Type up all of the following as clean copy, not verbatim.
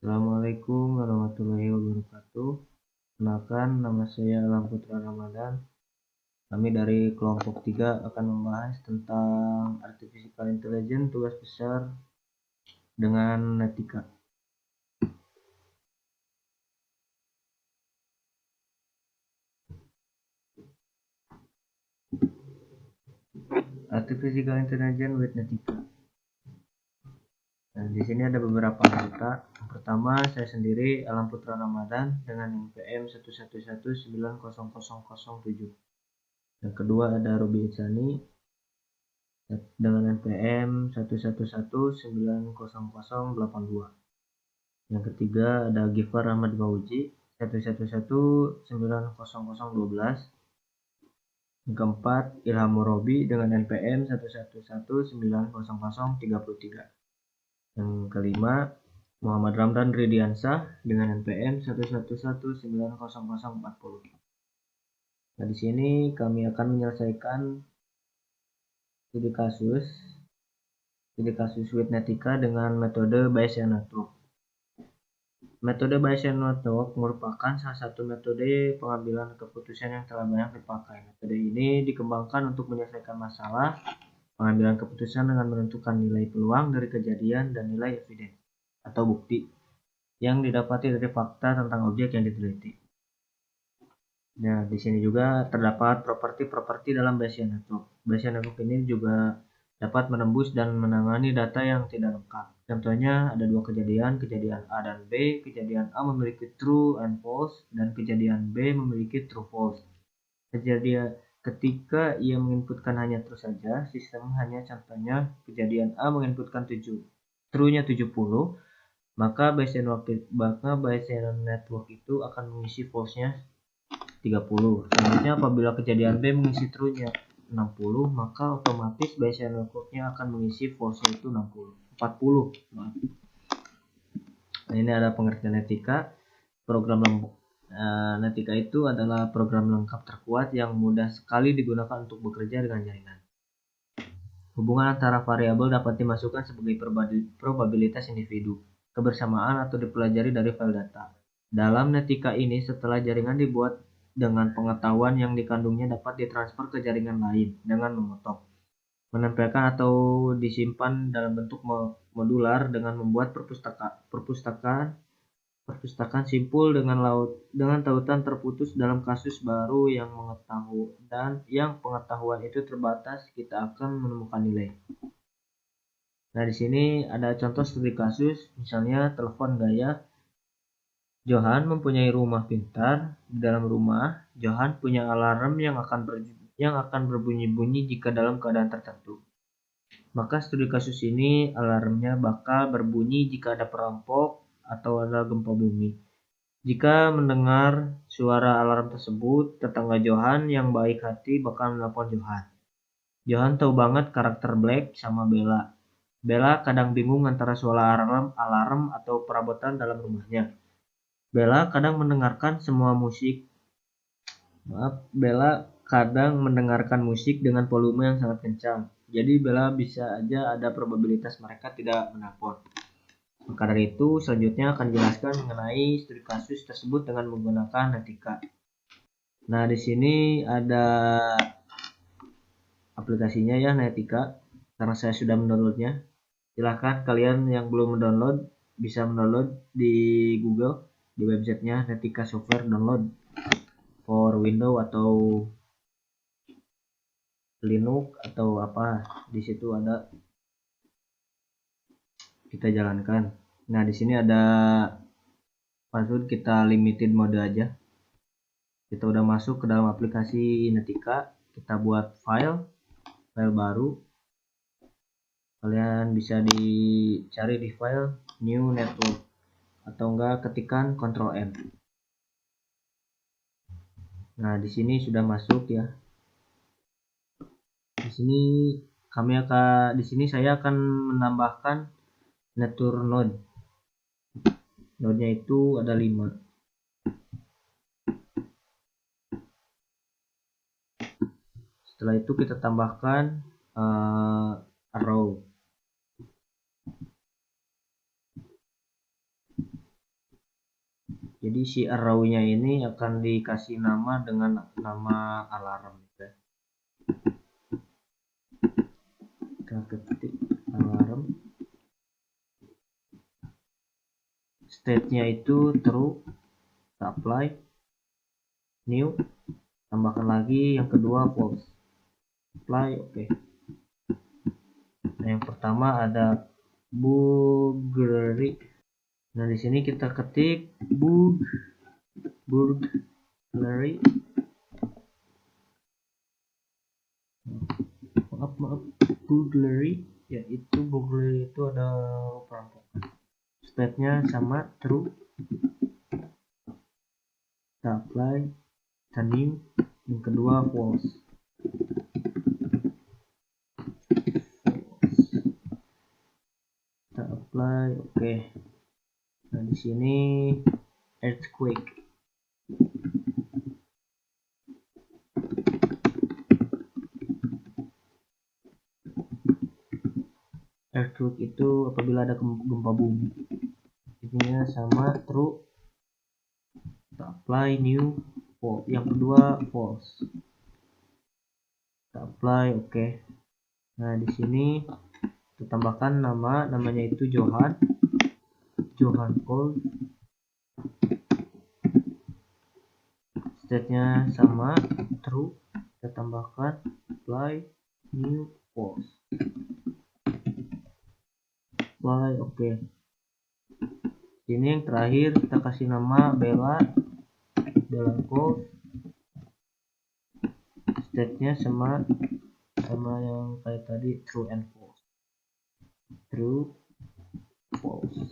Assalamualaikum warahmatullahi wabarakatuh. Kenalkan, nama saya Alam Putra Ramadan. Kami dari kelompok 3 akan membahas tentang Artificial Intelligence tugas besar dengan etika. Artificial Intelligence with Etika. Nah, di sini ada beberapa anggota. Yang pertama, saya sendiri Alam Putra Ramadan dengan NPM 111900007. Yang kedua ada Robi Itsani dengan NPM 111900082. Yang ketiga ada Gifar Ahmad Mauji 111900012. Yang keempat Ilham Morobi dengan NPM 111900033. Yang kelima Muhammad Ramdan Ridiansah dengan NPM 111900040. Nah, di sini kami akan menyelesaikan studi kasus Witnetika dengan metode Bayesian Network. Metode Bayesian Network merupakan salah satu metode pengambilan keputusan yang telah banyak dipakai. Metode ini dikembangkan untuk menyelesaikan masalah pengambilan keputusan dengan menentukan nilai peluang dari kejadian dan nilai evidence atau bukti yang didapati dari fakta tentang objek yang diteliti. Nah, di sini juga terdapat properti-properti dalam Bayesian Network. Bayesian Network ini juga dapat menembus dan menangani data yang tidak lengkap. Contohnya ada dua kejadian A dan B. Kejadian A memiliki true and false dan kejadian B memiliki true false. Ketika ia menginputkan hanya true saja, sistem hanya contohnya kejadian A menginputkan true-nya 70, maka Bayesian Network itu akan mengisi false-nya 30. Selanjutnya apabila kejadian B mengisi true-nya 60, maka otomatis Bayesian Network-nya akan mengisi false-nya itu 40. Nah, ini ada pengertian etika. Etika itu adalah program lengkap terkuat yang mudah sekali digunakan untuk bekerja dengan jaringan. Hubungan antara variabel dapat dimasukkan sebagai probabilitas individu, kebersamaan atau dipelajari dari file data. Dalam netika ini, setelah jaringan dibuat dengan pengetahuan yang dikandungnya dapat ditransfer ke jaringan lain dengan memotong, menempelkan atau disimpan dalam bentuk modular dengan membuat perpustakaan simpul dengan tautan terputus dalam kasus baru yang pengetahuan itu terbatas, kita akan menemukan nilai. Nah, di sini ada contoh studi kasus, misalnya telepon gaya. Johan mempunyai rumah pintar. Di dalam rumah, Johan punya alarm yang akan berbunyi-bunyi jika dalam keadaan tertentu. Maka studi kasus ini alarmnya bakal berbunyi jika ada perampok atau ada gempa bumi. Jika mendengar suara alarm tersebut, tetangga Johan yang baik hati bakal menelpon Johan. Johan tahu banget karakter Black sama Bella. Bella kadang bingung antara suara alarm atau perabotan dalam rumahnya. Bella kadang mendengarkan musik dengan volume yang sangat kencang. Jadi Bella bisa aja ada probabilitas mereka tidak menelpon. Maka dari itu, selanjutnya akan jelaskan mengenai studi kasus tersebut dengan menggunakan etika. Nah, di sini ada aplikasinya ya, Netika. Karena saya sudah mendownloadnya. Silahkan kalian yang belum mendownload bisa mendownload di Google, di websitenya Netika Software Download for Windows atau Linux atau apa. Di situ ada, kita jalankan. Nah, di sini ada password, kita limited mode aja. Kita udah masuk ke dalam aplikasi Netika, kita buat file baru. Kalian bisa dicari di file new network atau enggak ketikkan Ctrl N. Nah, di sini sudah masuk ya. Di sini saya akan menambahkan network node. Node-nya itu ada 5. Setelah itu kita tambahkan arrow. Jadi si arrow-nya ini akan dikasih nama dengan nama alarm. Kita ketik alarm, state-nya itu true, kita apply, new, tambahkan lagi yang kedua false, apply, oke. Nah, yang pertama ada burglary. Nah, di sini kita ketik burglary. Maaf, burglary, yaitu burglary itu ada perampokan. State-nya sama true, kita apply, kita new, yang kedua false. Kita apply, oke. Nah, di sini earthquake. Earthquake itu apabila ada gempa bumi. Intinya sama true, kita apply new, false. Yang kedua false, kita apply, oke. Nah, di sini kita tambahkan namanya itu Johan Cole. State-nya sama true, kita tambahkan apply, new, false, apply, oke. Ini yang terakhir kita kasih nama Bella Cole. State-nya sama yang kayak tadi, true and false, true, false,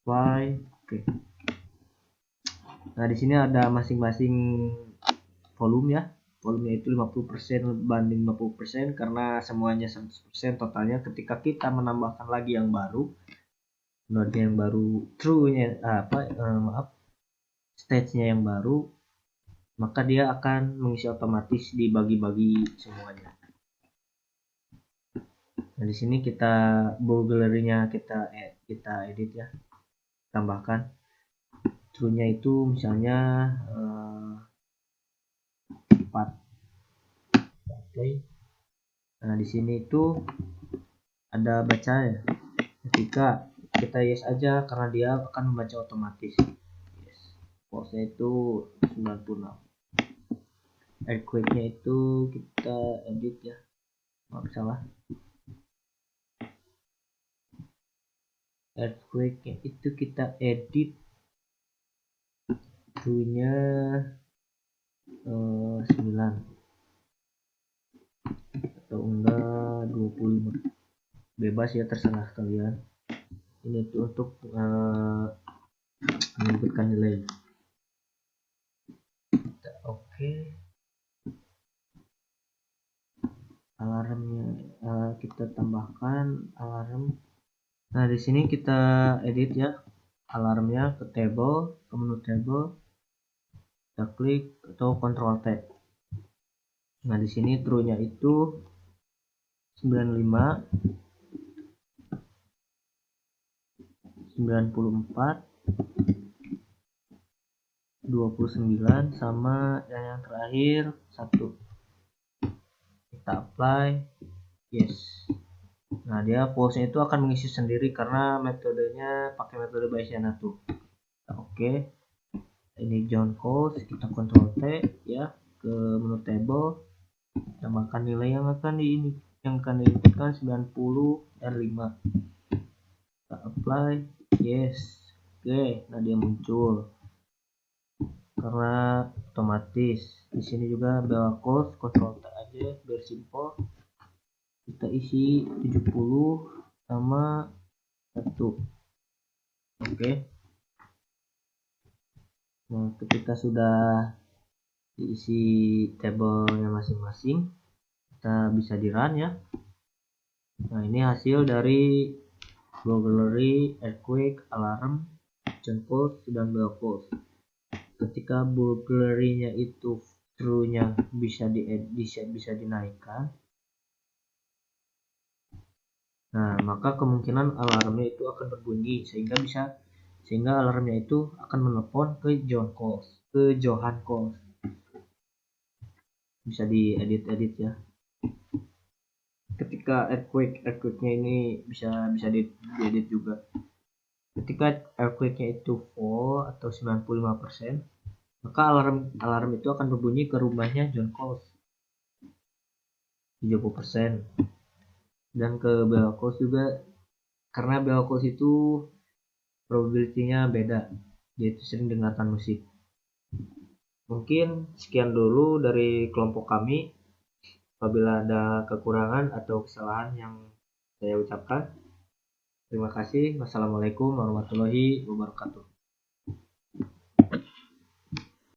apply, oke. Nah, di sini ada masing-masing volume ya. Volumenya itu 50% banding 50% karena semuanya 100% totalnya. Ketika kita menambahkan lagi yang baru, node yang baru, true-nya stage-nya yang baru, maka dia akan mengisi otomatis dibagi-bagi semuanya. Nah, di sini kita burglary-nya kita edit ya. Tambahkan true-nya itu misalnya 4. Oke. Nah, di sini itu ada baca ya. Ketika kita yes aja karena dia akan membaca otomatis. Yes. False-nya itu 96. Earthquake-nya itu kita edit ya. Maaf salah. Earthquake-nya itu kita edit true-nya 9 atau enggak 25. Bebas ya, terserah kalian. Ini tuh untuk menyebutkan nilai. Oke. Alarmnya kita tambahkan alarm. Nah, di sini kita edit ya alarmnya ke table, ke menu table, kita klik atau Ctrl T. Nah, di sini true-nya itu 95, 94, 29 sama yang terakhir 1. Kita apply, yes. Nah, dia false-nya itu akan mengisi sendiri karena metodenya pakai metode Bayesian tuh. Oke. Ini John Cole, kita Ctrl T ya ke menu table, tambahkan nilai yang akan diinputkan 90 dan 5. Kita apply, yes. Oke, nah dia muncul karena otomatis. Di sini juga Bella Cole, Ctrl T aja biar simple. Kita isi 70 sama 1. Oke. Nah, ketika sudah diisi tabelnya masing-masing, kita bisa di run ya. Nah, ini hasil dari burglary, earthquake, alarm, John Pulse, dan Bell Pulse. Ketika burglary-nya itu true-nya bisa dinaikkan, nah maka kemungkinan alarmnya itu akan berbunyi sehingga bisa sehingga alarmnya itu akan menelpon ke Johan Calls. Bisa diedit ya. Ketika earthquake-nya ini bisa diedit juga. Ketika earthquake-nya itu full atau 95%, maka alarm itu akan berbunyi ke rumahnya John Coles 70%, dan ke Bell Coles juga, karena Bell Coles itu probability-nya beda, dia itu sering dengarkan musik. Mungkin sekian dulu dari kelompok kami. Apabila ada kekurangan atau kesalahan yang saya ucapkan, terima kasih. Wassalamualaikum warahmatullahi wabarakatuh.